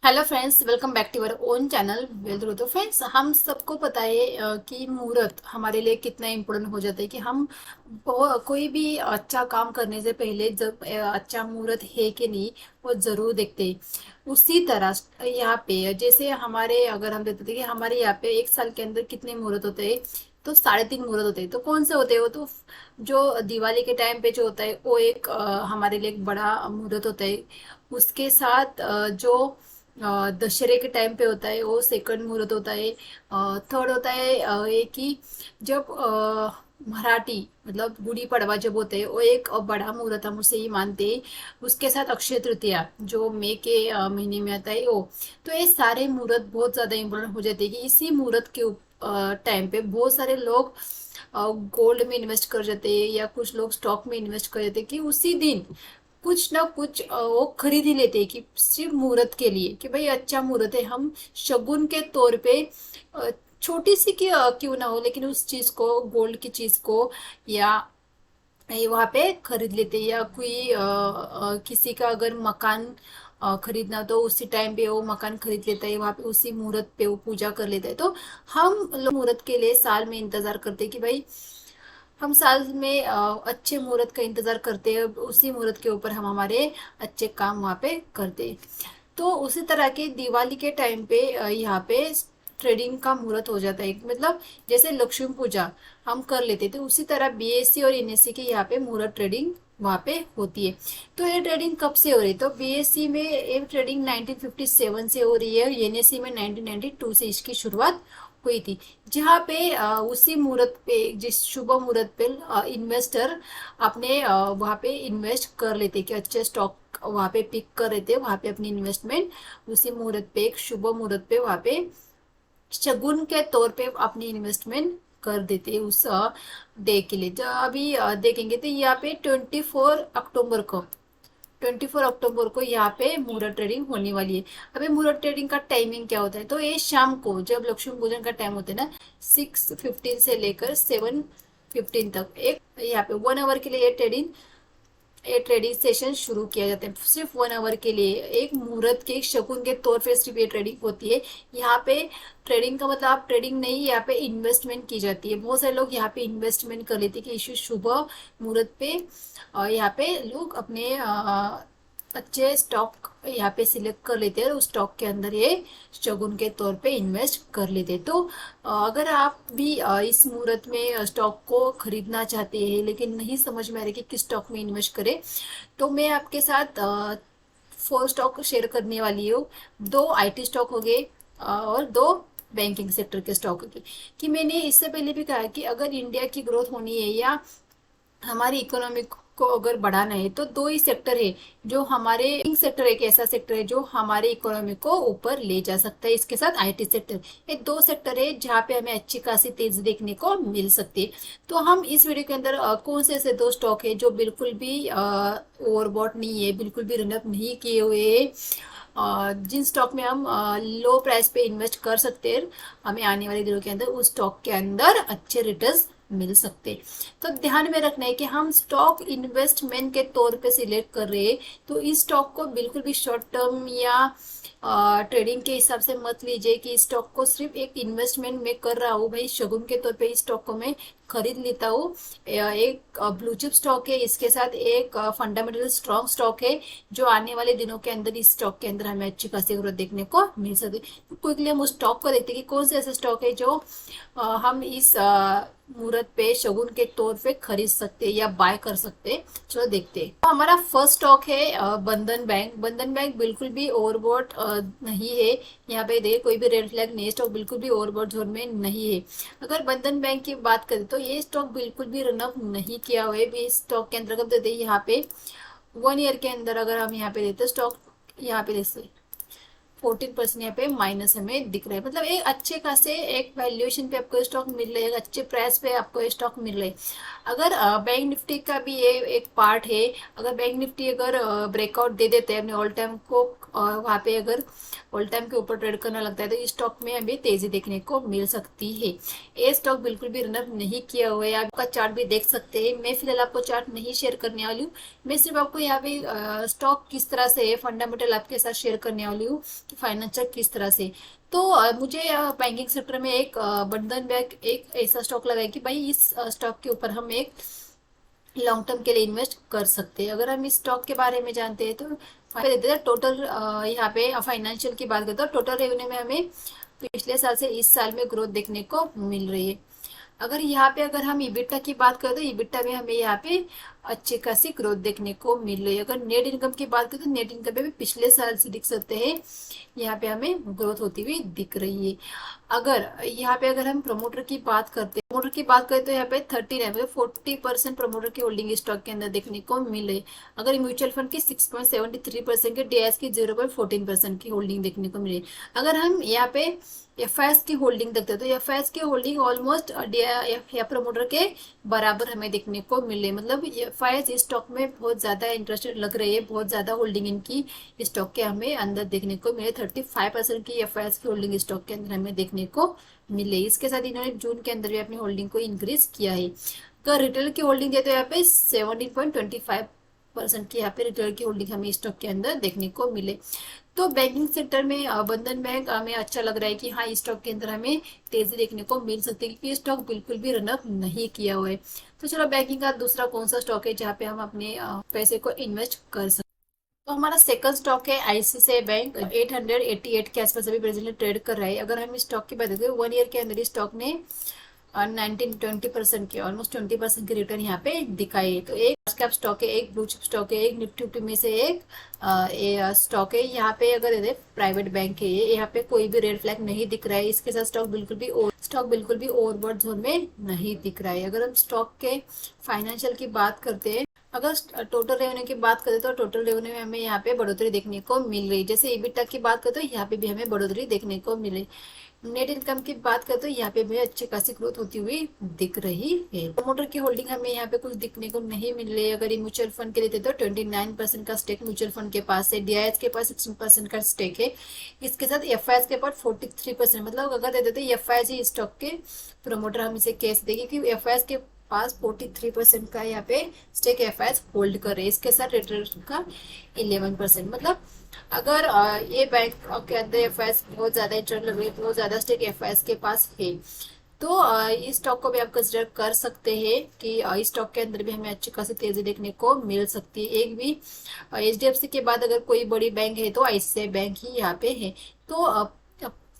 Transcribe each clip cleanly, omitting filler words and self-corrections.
Hello friends, welcome back to our own channel well. तो friends, हम सबको पता है कि मुहूर्त हमारे लिए कितना इम्पोर्टेंट हो जाता है कि हम कोई भी अच्छा काम करने से पहले जब अच्छा मुहूर्त है कि नहीं वो जरूर देखते हैं। उसी तरह यहाँ पे जैसे हमारे अगर हम देखते थे कि हमारे यहाँ पे एक साल के अंदर कितने मुहूर्त होते हैं, तो 3.5 मुहूर्त होते हैं। तो कौन से होते हैं वो? तो जो दिवाली के टाइम पे जो होता है वो एक हमारे लिए एक बड़ा मुहूर्त होता है। उसके साथ जो दशहरे के टाइम पे होता है वो सेकंड मुहूर्त होता है। थर्ड होता है ये कि जब मराठी मतलब गुड़ी पड़वा जब होते हैं वो एक बड़ा मुहूर्त हम उसे ही मानते हैं। उसके साथ अक्षय तृतीया जो मई के महीने में आता है वो। तो ये सारे मुहूर्त बहुत ज़्यादा इम्पोर्टेंट हो जाते हैं कि इसी मुहूर्त के टाइम पे बहुत सारे लोग गोल्ड में इन्वेस्ट कर जाते हैं या कुछ लोग स्टॉक में इन्वेस्ट कर जाते हैं कि उसी दिन कुछ ना कुछ वो खरीद ही लेते हैं कि सिर्फ मुहूर्त के लिए कि भाई अच्छा मुहूर्त है, हम शगुन के तौर पे छोटी सी क्यों ना हो लेकिन उस चीज को, गोल्ड की चीज को या ये वहाँ पे खरीद लेते हैं। या कोई किसी का अगर मकान खरीदना तो उसी टाइम पे वो मकान खरीद लेता है, वहाँ पे उसी मुहूर्त पे वो पूजा कर लेता है। तो हम लोग मुहूर्त के लिए साल में इंतजार करते हैं कि भाई हम साल में अच्छे मुहूर्त का इंतजार करते हैं, उसी मुहूर्त के ऊपर हम हमारे अच्छे काम वहाँ पे करते हैं। तो उसी तरह के दिवाली के टाइम पे यहाँ पे ट्रेडिंग का मुहूर्त हो जाता है। मतलब जैसे लक्ष्मी पूजा हम कर लेते थे, उसी तरह बीएससी और एनएससी के यहाँ पे मुहूर्त ट्रेडिंग वहाँ पे होती है। तो ये ट्रेडिंग कब से हो रही है? तो बीएससी में ये ट्रेडिंग 1957 से हो रही है और एनएससी में 1992 से इसकी शुरुआत हुई थी। जहाँ पे उसी मुहूर्त पे, जिस शुभ मुहूर्त पे इन्वेस्टर अपने वहाँ पे इन्वेस्ट कर लेते कि अच्छे स्टॉक वहाँ पे पिक कर लेते, वहाँ पे अपनी इन्वेस्टमेंट उसी मुहूर्त पे, एक शुभ मुहूर्त पे वहाँ पे शगुन के तौर पे अपनी इन्वेस्टमेंट कर देते उस डे के लिए। जो अभी देखेंगे तो यहाँ पे 24 अक्टूबर को यहाँ पे मुहूर्त ट्रेडिंग होने वाली है। अभी मुहूर्त ट्रेडिंग का टाइमिंग क्या होता है? तो ये शाम को जब लक्ष्मी पूजन का टाइम होता है ना, 6:15 से लेकर 7:15 तक एक यहाँ पे 1 आवर के लिए ये ट्रेडिंग सेशन शुरू किया जाता है। सिर्फ 1 आवर के लिए एक मुहूर्त के, एक शकुन के तौर पे सिर्फ ये ट्रेडिंग होती है। यहाँ पे ट्रेडिंग का मतलब आप ट्रेडिंग नहीं, यहाँ पे इन्वेस्टमेंट की जाती है। बहुत सारे लोग यहाँ पे इन्वेस्टमेंट कर लेते हैं कि इस शुभ मुहूर्त पे यहाँ पे लोग अपने अच्छे स्टॉक यहाँ पे सिलेक्ट कर लेते हैं और उस स्टॉक के अंदर ये शगुन के तौर पे इन्वेस्ट कर लेते हैं। तो अगर आप भी इस मुहूर्त में स्टॉक को खरीदना चाहते हैं लेकिन नहीं समझ में आ रही कि किस स्टॉक में इन्वेस्ट करें, तो मैं आपके साथ 4 स्टॉक शेयर करने वाली हूँ। 2 आईटी स्टॉक हो गए और 2 बैंकिंग सेक्टर के स्टॉक हो गए। कि मैंने इससे पहले भी कहा कि अगर इंडिया की ग्रोथ होनी है या हमारी इकोनॉमी को अगर बढ़ाना है तो 2 ही सेक्टर है जो हमारे, सेक्टर एक ऐसा सेक्टर है जो हमारे इकोनॉमी को ऊपर ले जा सकता है। इसके साथ आईटी सेक्टर, ये 2 सेक्टर है जहाँ पे हमें अच्छी खासी तेजी देखने को मिल सकती है। तो हम इस वीडियो के अंदर कौन से ऐसे 2 स्टॉक है जो बिल्कुल भी ओवरबॉट नहीं है, बिल्कुल भी रनअप नहीं किए हुए है, जिन स्टॉक में हम लो प्राइस पे इन्वेस्ट कर सकते हैं, हमें आने वाले दिनों के अंदर उस स्टॉक के अंदर अच्छे रिटर्न्स मिल सकते हैं। तो ध्यान में रखना है कि हम स्टॉक इन्वेस्टमेंट के तौर पे सिलेक्ट कर रहे हैं, तो इस स्टॉक को बिल्कुल भी शॉर्ट टर्म या ट्रेडिंग के हिसाब से मत लीजिए कि इस स्टॉक को सिर्फ एक इन्वेस्टमेंट में कर रहा हूँ, भाई शगुन के तौर पे इस स्टॉक को मैं खरीद लेता हूँ। एक ब्लू चिप स्टॉक है, इसके साथ एक फंडामेंटल स्ट्रॉन्ग स्टॉक है जो आने वाले दिनों के अंदर इस स्टॉक के अंदर हमें अच्छी खासी ग्रोथ देखने को मिल सकती है। क्विकली हम उस स्टॉक को देखते हैं कि कौन से ऐसे स्टॉक है जो हम इस मुहूर्त पे शगुन के तौर पे खरीद सकते हैं या बाय कर सकते हैं। चलो देखते हैं। तो हमारा फर्स्ट स्टॉक है बंधन बैंक। बंधन बैंक बिल्कुल भी ओवरबॉट नहीं है। यहाँ पे देखिए कोई भी रेड फ्लैग नहीं, स्टॉक बिल्कुल भी ओवरबॉट जोन में नहीं है। अगर बंधन बैंक की बात करें तो ये स्टॉक बिल्कुल भी रनअप नहीं किया हुआ है। भी इस स्टॉक के अंदर कब देते हैं, यहाँ पे 1 ईयर के अंदर अगर हम यहाँ पे देते स्टॉक, यहाँ पे जैसे 14% यहाँ पे माइनस हमें दिख रहा है। मतलब एक अच्छे खासे एक वैल्यूएशन पे आपको स्टॉक मिल रहा है, एक अच्छे प्राइस पे आपको स्टॉक मिल रहा है। अगर बैंक निफ्टी का भी ये एक पार्ट है, अगर बैंक निफ्टी अगर ब्रेकआउट दे देते हैं अपने ऑल टाइम को, वहाँ पे अगर ऑल टाइम के ऊपर ट्रेड करना लगता है तो इस स्टॉक में हमें तेजी देखने को मिल सकती है। ये स्टॉक बिल्कुल भी रनअप नहीं किया हुआ है, आपका चार्ट भी देख सकते हैं। मैं फिलहाल आपको चार्ट नहीं शेयर करने वाली हूँ, मैं सिर्फ आपको यहाँ पे स्टॉक किस तरह से है फंडामेंटल आपके साथ शेयर करने वाली हूँ कि फाइनेंशियल किस तरह से। तो मुझे बैंकिंग सेक्टर में एक बंधन बैंक एक ऐसा स्टॉक लगा है कि भाई इस स्टॉक के ऊपर हम एक लॉन्ग टर्म के लिए इन्वेस्ट कर सकते हैं। अगर हम इस स्टॉक के बारे में जानते हैं तो देते हैं टोटल, यहाँ पे फाइनेंशियल की बात करते हैं टोटल रेवेन्यू में हमें पिछले साल से इस साल में ग्रोथ देखने को मिल रही है। अगर यहाँ पे अगर हम ईबिटा की बात करें तो ईबिटा में हमें यहाँ पे अच्छी खासी ग्रोथ देखने को मिल रही है। अगर नेट इनकम की बात करें तो नेट इनकम पे भी पिछले साल से दिख सकते हैं, यहाँ पे हमें ग्रोथ होती हुई दिख रही है। अगर यहाँ पे अगर हम प्रमोटर की बात करते हैं, प्रमोटर की बात करें तो यहाँ पे 39 मतलब 40% प्रमोटर की होल्डिंग स्टॉक के अंदर देखने को मिले। अगर म्यूचुअल फंड की 6.73% की, डीआईएस की 0.14% की होल्डिंग देखने को मिले। अगर हम यहाँ पे एफआईएस की होल्डिंग देखते हैं तो एफआईएस की होल्डिंग ऑलमोस्ट या प्रमोटर के बराबर हमें देखने को मिले। मतलब एफआईएस इस स्टॉक में बहुत ज्यादा इंटरेस्टेड लग रही है, बहुत ज्यादा होल्डिंग इनकी स्टॉक के हमें अंदर देखने को मिले। 35% की एफआईएस की होल्डिंग स्टॉक के अंदर हमें देखने को मिले। इसके साथ इन्होंने जून के अंदर भी अपनी होल्डिंग को इंक्रीज किया है। अगर रिटेल की होल्डिंग है तो यहाँ पे 17.25% की यहाँ पे रिटेल की होल्डिंग हमें स्टॉक के अंदर देखने को मिले। तो बैंकिंग सेक्टर में बंधन बैंक हमें अच्छा लग रहा है कि हाँ इस स्टॉक के अंदर हमें तेजी देखने को मिल सकती है, क्योंकि स्टॉक बिल्कुल भी रनअप नहीं किया हुआ है। तो चलो बैंकिंग का दूसरा कौन सा स्टॉक है जहाँ पे हम अपने पैसे को इन्वेस्ट कर सकते। तो हमारा सेकंड स्टॉक है आईसीआईसीआई बैंक, 888 के आसपास अभी प्रेजेंटली ट्रेड कर रहा है। अगर हम इस स्टॉक की बात करें 1 ईयर के अंदर इस स्टॉक ने 19-20% की ऑलमोस्ट 20% की रिटर्न यहाँ पे दिखाई है। तो एक कैप स्टॉक है, एक ब्लू चिप स्टॉक है, एक निफ्टी 50 में से एक स्टॉक है। यहाँ पे अगर प्राइवेट बैंक है, ये यहाँ पे कोई भी रेड फ्लैग नहीं दिख रहा है। इसके साथ स्टॉक बिल्कुल भी ओवरबॉट जोन में नहीं दिख रहा है। अगर हम स्टॉक के फाइनेंशियल की बात करते हैं, अगर टोटल रेवेन्यू की बात करें तो टोटल रेवेन्यू में हमें यहाँ पे बढ़ोतरी देखने को मिल रही है। जैसे ईबिटा की बात करें तो यहाँ पे भी हमें बढ़ोतरी देखने को मिले। नेट इनकम की बात करें तो यहाँ पे भी अच्छी खासी ग्रोथ होती हुई दिख रही है। प्रमोटर की होल्डिंग हमें यहाँ पे कुछ दिखने को नहीं मिल रही है। अगर ये म्यूचुअल फंड के लिए तो 29% का स्टेक म्यूचुअल फंड के पास है, डीआईएस के पास 16% का स्टेक है। इसके साथ एफआईएस के पास 43%, मतलब अगर दे देते एफआईएस स्टॉक के प्रमोटर हम इसे केस देंगे कि एफआईएस के पास 43% का यहाँ पे स्टेक एफआईएस होल्ड कर रहे हैं। इसके साथ रिटर्न का 11%, मतलब अगर ये बैंक के अंदर एफआईएस बहुत ज्यादा रिटर्न लग रही है, बहुत ज्यादा स्टेक एफआईएस के पास है, तो इस स्टॉक को भी आप कंसिडर कर सकते हैं कि इस स्टॉक के अंदर भी हमें अच्छी खासी तेजी देखने को मिल सकती है। एक भी एचडीएफसी के बाद अगर कोई बड़ी बैंक है तो आईसीआईसीआई बैंक ही यहाँ पे है। तो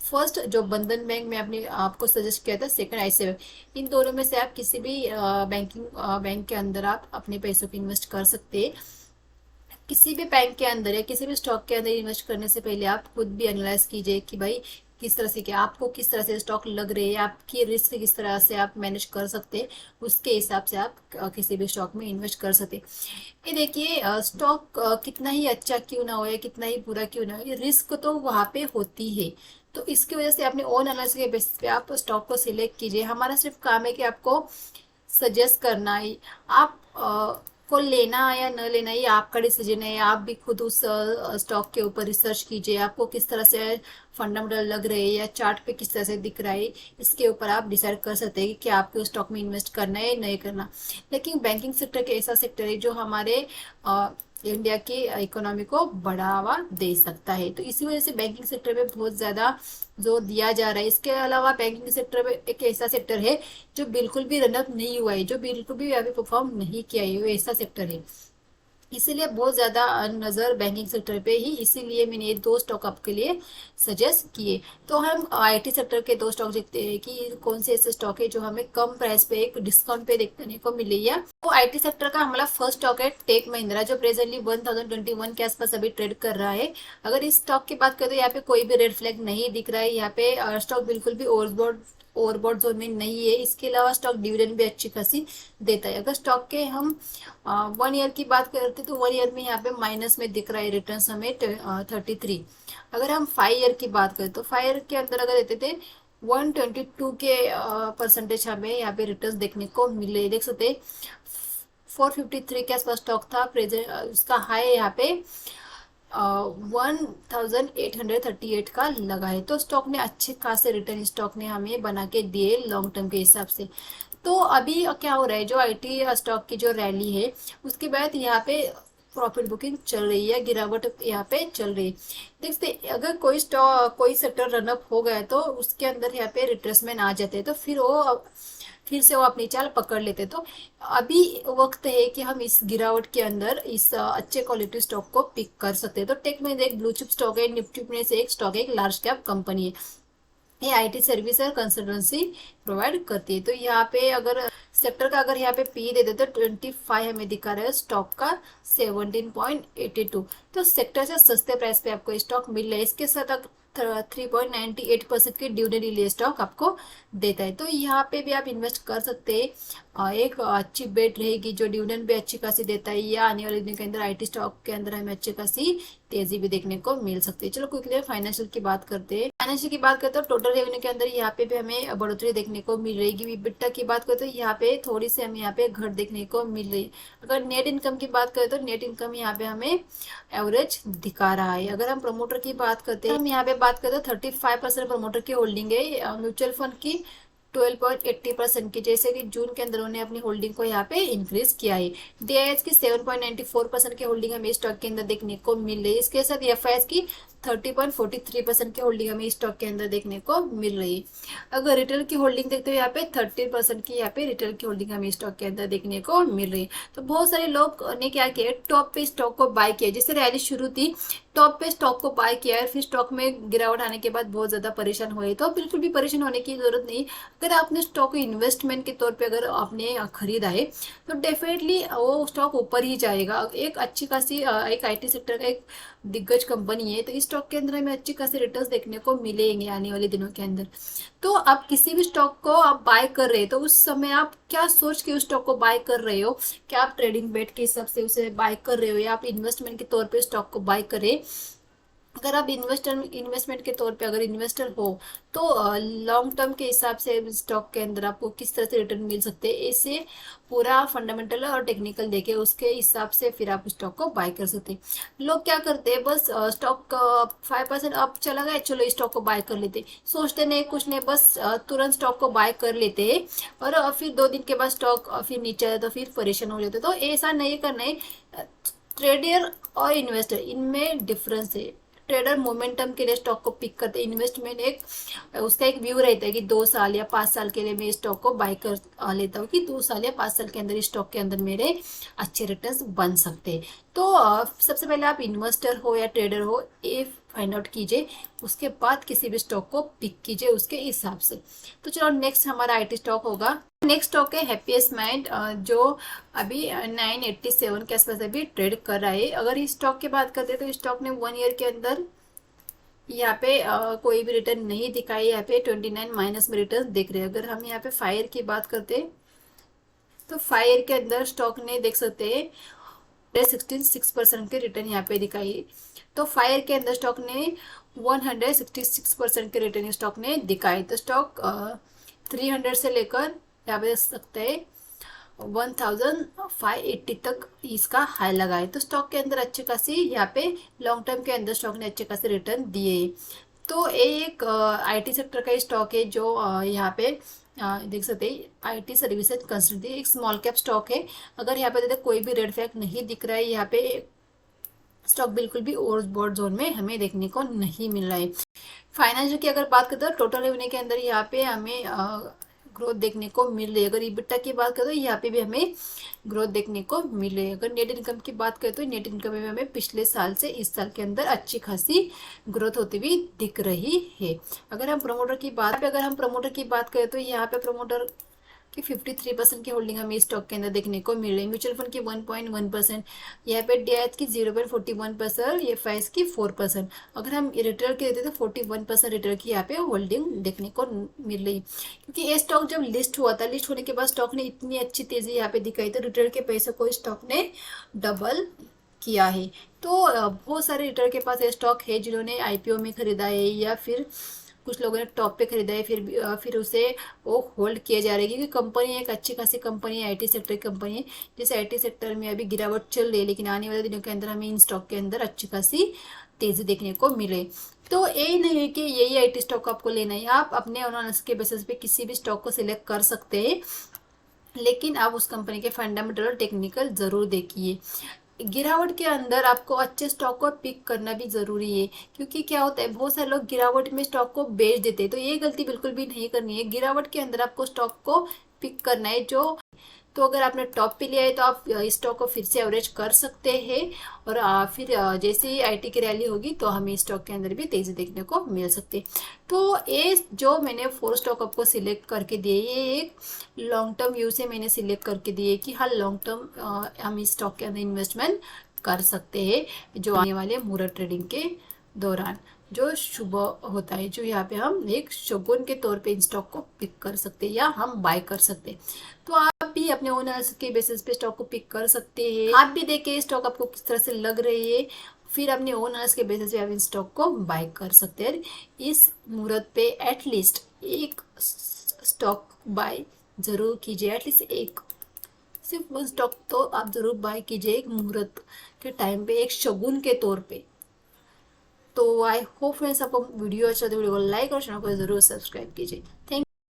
फर्स्ट जो बंधन बैंक में आपने आपको सजेस्ट किया था, सेकंड आईसीआईसीआई बैंक, इन दोनों में से आप किसी भी बैंक के अंदर आप अपने पैसों को इन्वेस्ट कर सकते हैं। किसी भी बैंक के अंदर या किसी भी स्टॉक के अंदर इन्वेस्ट करने से पहले आप खुद भी एनालाइज कीजिए कि भाई किस तरह से, क्या आपको किस तरह से स्टॉक लग रहे हैं, आपकी रिस्क किस तरह से आप मैनेज कर सकते हैं, उसके हिसाब से आप किसी भी स्टॉक में इन्वेस्ट कर सकते। ये देखिए स्टॉक कितना ही अच्छा क्यों ना हो या कितना ही बुरा क्यों ना हो, रिस्क तो वहाँ पे होती है। तो इसकी वजह से अपने ओन एनालिसिस के बेसिस पे आप स्टॉक को सिलेक्ट कीजिए। हमारा सिर्फ काम है कि आपको सजेस्ट करना है, आप को लेना या न लेना ये आपका डिसीजन है। आप भी खुद उस स्टॉक के ऊपर रिसर्च कीजिए, आपको किस तरह से फंडामेंटल लग रहे हैं या चार्ट पे किस तरह से दिख रहा है, इसके ऊपर आप डिसाइड कर सकते हैं कि आपको स्टॉक में इन्वेस्ट करना है या नहीं करना। लेकिन बैंकिंग सेक्टर के ऐसा सेक्टर है जो हमारे इंडिया की इकोनॉमी को बढ़ावा दे सकता है, तो इसी वजह से बैंकिंग सेक्टर में बहुत ज्यादा जोर दिया जा रहा है। इसके अलावा बैंकिंग सेक्टर में एक ऐसा सेक्टर है जो बिल्कुल भी रनअप नहीं हुआ है, जो बिल्कुल भी अभी परफॉर्म नहीं किया है, वो ऐसा सेक्टर है। इसीलिए बहुत ज्यादा नजर बैंकिंग सेक्टर पे ही, इसीलिए मैंने ये 2 स्टॉक आपके लिए सजेस्ट किए। तो हम आईटी सेक्टर के 2 स्टॉक देखते हैं कि कौन से ऐसे स्टॉक है जो हमें कम प्राइस पे एक डिस्काउंट पे देखने को मिले। तो आईटी सेक्टर का हमारा फर्स्ट स्टॉक है टेक महिंद्रा, जो प्रेजेंटली 1021 के आसपास अभी ट्रेड कर रहा है। अगर इस स्टॉक की बात करें तो यहाँ पे कोई भी रेड फ्लैग नहीं दिख रहा है, यहाँ पे स्टॉक बिल्कुल भी ओवरबॉट जोन में नहीं है। इसके अलावा स्टॉक डिविडेंड भी अच्छी खासी देता है। अगर स्टॉक के हम 1 ईयर की बात करते तो 1 ईयर में यहाँ पे माइनस में दिख रहा है रिटर्न हमें 33। अगर हम 5 ईयर की बात करें तो 5 ईयर के अंदर अगर देते थे 122 के परसेंटेज हमें यहाँ पे रिटर्न देखने को मिले। देख सकते 453 के आसपास स्टॉक था, प्रेजेंट उसका हाई यहाँ पे 1838 का लगा है। तो स्टॉक ने अच्छे खासे रिटर्न स्टॉक ने हमें बना के दिए लॉन्ग टर्म के हिसाब से। तो अभी क्या हो रहा है, जो आईटी स्टॉक की जो रैली है उसके बाद यहाँ पे प्रॉफिट बुकिंग चल रही है, गिरावट यहाँ पे चल रही है। देखते अगर कोई स्टॉक कोई सेक्टर रनअप हो गया तो उसके अंदर यहाँ पे रिट्रेसमेंट आ जाते हैं, तो फिर से वो अपनी चाल पकड़ लेते। तो अभी वक्त है कि हम इस गिरावट के अंदर इस अच्छे क्वालिटी स्टॉक को पिक कर सकते हैं। तो टेक में एक ब्लू चिप स्टॉक है, निफ्टी में से एक स्टॉक है, एक लार्ज कैप कंपनी है, ये आईटी सर्विस और कंसल्टेंसी प्रोवाइड करती है। तो यहाँ पे अगर सेक्टर का अगर यहाँ पे पी दे देते तो 25 हमें दिखा रहा है, स्टॉक का 17.82। तो सेक्टर से सस्ते प्राइस पे आपको स्टॉक मिल रहा है। इसके साथ 3.98% की डिविडेंड यील्ड स्टॉक आपको देता है। तो यहाँ पे भी आप इन्वेस्ट कर सकते हैं। एक अच्छी बेट रहेगी जो डिविडेंड भी अच्छी खासी देता है, या आने वाले दिन के अंदर आईटी स्टॉक के अंदर हमें अच्छी खासी तेजी भी देखने को मिल सकती है। चलो क्विकली फाइनेंशियल की बात करते हैं। फाइनेंशियल की बात करते हैं तो टोटल रेवेन्यू के अंदर यहाँ पे भी हमें बढ़ोतरी देखने को मिल रही है। बिट्टा की बात करते हैं तो यहाँ पे थोड़ी सी हमें यहाँ पे घट देखने को मिल रही है। अगर नेट इनकम की बात करें तो नेट इनकम यहाँ पे हमें एवरेज दिखा रहा है। अगर हम प्रमोटर की बात करते हैं, हम यहाँ पे बात करते हैं 35% प्रमोटर की होल्डिंग है म्यूचुअल फंड की 12.80% की, जैसे कि जून के अंदर उन्होंने अपनी होल्डिंग को यहाँ पे इंक्रीज किया है। डीआईएस की 7.94% की होल्डिंग हमें स्टॉक के अंदर देखने को मिल रही है। इसके साथ एफआईएस की 30.43% की होल्डिंग हमें स्टॉक के अंदर देखने को मिल रही है। अगर रिटेल की होल्डिंग देखते हो यहाँ पे 30% की यहाँ पे रिटेल की होल्डिंग हमें स्टॉक के अंदर देखने को मिल रही है। तो बहुत सारे लोग ने क्या किया, टॉप पे स्टॉक को बाय किया, जैसे रैली शुरू थी टॉप पे स्टॉक को बाय किया है, फिर स्टॉक में गिरावट आने के बाद बहुत ज्यादा परेशान हुए। तो बिल्कुल भी परेशान होने की जरूरत नहीं। अगर आपने स्टॉक को इन्वेस्टमेंट के तौर पे अगर आपने खरीदा है तो डेफिनेटली वो स्टॉक ऊपर ही जाएगा। एक अच्छी खासी एक आईटी सेक्टर का एक दिग्गज कंपनी है, तो इस स्टॉक के अंदर हमें अच्छी खासी रिटर्न्स देखने को मिलेंगे आने वाले दिनों के अंदर। तो आप किसी भी स्टॉक को आप बाय कर रहे हो तो उस समय आप क्या सोच के उस स्टॉक को बाय कर रहे हो, क्या आप ट्रेडिंग बेट के हिसाब से उसे बाय कर रहे हो या आप इन्वेस्टमेंट के तौर पे स्टॉक को बाय करें। अगर आप इन्वेस्टमेंट के तौर पे अगर इन्वेस्टर हो तो लॉन्ग टर्म के हिसाब से स्टॉक के अंदर आपको किस तरह से रिटर्न मिल सकते हैं, इसे पूरा फंडामेंटल और टेक्निकल देके उसके हिसाब से फिर आप स्टॉक को बाय कर सकते हैं। लोग क्या करते हैं, बस स्टॉक 5% अप चला गया, चलो स्टॉक को बाय कर लेते, सोचते नहीं कुछ नहीं, बस तुरंत स्टॉक को बाय कर लेते हैं और फिर 2 दिन के बाद स्टॉक फिर नीचे आया तो फिर परेशान हो जाते। तो ऐसा नहीं करना है। ट्रेडर और इन्वेस्टर इनमें डिफरेंस है। ट्रेडर मोमेंटम के लिए स्टॉक को पिक करते हैं, इन्वेस्टमेंट एक उसका एक व्यू रहता है कि 2 साल या 5 साल के लिए मैं स्टॉक को बाय कर लेता हूँ कि 2 साल या 5 साल के अंदर स्टॉक के अंदर मेरे अच्छे रिटर्न्स बन सकते हैं। तो सबसे पहले आप इन्वेस्टर हो या ट्रेडर हो ये फाइंड आउट कीजिए, उसके बाद किसी भी स्टॉक को पिक कीजिए उसके हिसाब से। तो चलो नेक्स्ट हमारा आईटी स्टॉक होगा। नेक्स्ट स्टॉक है हैप्पीएस्ट माइंड, जो अभी 987 के आसपास अभी ट्रेड कर रहा है। अगर इस स्टॉक की बात करते हैं तो स्टॉक ने 1 ईयर के अंदर यहाँ पे कोई भी रिटर्न नहीं दिखाई, यहाँ पे 29 माइनस में रिटर्न दिख रहे हैं। अगर हम यहाँ पे फायर की बात करते हैं तो फायर के अंदर स्टॉक ने देख सकते हैं 66% के रिटर्न यहाँ पे दिखाई। तो फायर के अंदर स्टॉक ने 166% के रिटर्न स्टॉक ने दिखाई। तो स्टॉक 300 से लेकर यहाँ पे देख सकते हैं 1580 तक इसका हाई लगा है। तो स्टॉक के अंदर अच्छे खासी यहाँ पे लॉन्ग टर्म के अंदर स्टॉक ने अच्छे खासे रिटर्न दिए। तो एक आईटी सेक्टर का स्टॉक है जो यहाँ पे देख सकते हैं आईटी सर्विसेज कंसल्टेंसी, एक स्मॉल कैप स्टॉक है। अगर यहाँ पे देखते कोई भी रेड फ्लैग नहीं दिख रहा है, यहाँ पे स्टॉक बिल्कुल भी ओवरबॉट जोन में हमें देखने को नहीं मिल रहा है। फाइनेंशियल की अगर बात करते हैं टोटल रेवेन्यू के अंदर यहाँ पे हमें ग्रोथ देखने को मिल रही है। अगर इबिटा की बात करें तो यहाँ पे भी हमें ग्रोथ देखने को मिल रही है। अगर नेट इनकम की बात करें तो नेट इनकम में हमें पिछले साल से इस साल के अंदर अच्छी खासी ग्रोथ होती हुई दिख रही है। अगर हम प्रमोटर की बात करें तो यहाँ पे प्रमोटर की 53% की होल्डिंग हमें स्टॉक के अंदर देखने को मिल रही है। म्यूचुअल फंड की 1.1%, यहाँ पे डीआईएच की 0.41%, एफआईएस की 4%। अगर हम रिटेल की देते तो 41% रिटेल की यहाँ पे होल्डिंग देखने को मिल रही, क्योंकि ये स्टॉक जब लिस्ट हुआ था, लिस्ट होने के बाद स्टॉक ने इतनी अच्छी तेजी यहाँ पे दिखाई तो रिटेल के पैसे को स्टॉक ने डबल किया है। तो बहुत सारे रिटेल के पास ये स्टॉक है जिन्होंने आईपीओ में खरीदा है या फिर कुछ लोगों ने टॉप पे खरीदा है, फिर उसे वो होल्ड किया जा रहा है, क्योंकि कंपनी एक अच्छी खासी कंपनी है, आईटी सेक्टर की कंपनी है। जैसे आईटी सेक्टर में अभी गिरावट चल रही है, लेकिन आने वाले दिनों के अंदर हमें इन स्टॉक के अंदर अच्छी खासी तेजी देखने को मिले। तो ये नहीं है कि यही आईटी स्टॉक आपको लेना है, आप अपने एनालिसिस के बेसिस पे किसी भी स्टॉक को सिलेक्ट कर सकते हैं, लेकिन आप उस कंपनी के फंडामेंटल और टेक्निकल जरूर देखिए। गिरावट के अंदर आपको अच्छे स्टॉक को पिक करना भी ज़रूरी है, क्योंकि क्या होता है बहुत सारे लोग गिरावट में स्टॉक को बेच देते हैं, तो ये गलती बिल्कुल भी नहीं करनी है। गिरावट के अंदर आपको स्टॉक को पिक करना है। जो तो अगर आपने टॉप पे लिया है तो आप इस स्टॉक को फिर से एवरेज कर सकते हैं, और फिर जैसे ही आईटी की रैली होगी तो हमें स्टॉक के अंदर भी तेज़ी देखने को मिल सकती है। तो ये जो मैंने 4 स्टॉक आपको सिलेक्ट करके दिए, ये एक लॉन्ग टर्म व्यू से मैंने सिलेक्ट करके दिए कि हाँ लॉन्ग टर्म हम इस स्टॉक के अंदर इन्वेस्टमेंट कर सकते हैं, जो आने वाले मुहूर्त ट्रेडिंग के दौरान जो शुभ होता है, जो यहाँ पे हम एक शगुन के तौर पे इन स्टॉक को पिक कर सकते हैं या हम बाय कर सकते हैं। तो आप भी अपने ओन एनालिसिस के बेसिस पे स्टॉक को पिक कर सकते हैं। आप भी देखिए स्टॉक आपको किस तरह से लग रही है, फिर अपने ओन एनालिसिस के बेसिस पे आप इन स्टॉक को बाय कर सकते हैं। इस मुहूर्त पे एटलीस्ट एक स्टॉक बाय जरूर कीजिए, एटलीस्ट एक, सिर्फ वन स्टॉक तो आप जरूर बाय कीजिए एक मुहूर्त के टाइम पे, एक शगुन के तौर पे। तो आई होप फ्रेंड्स आपको वीडियो अच्छा लगे, वीडियो को लाइक और चैनल को जरूर सब्सक्राइब कीजिए। थैंक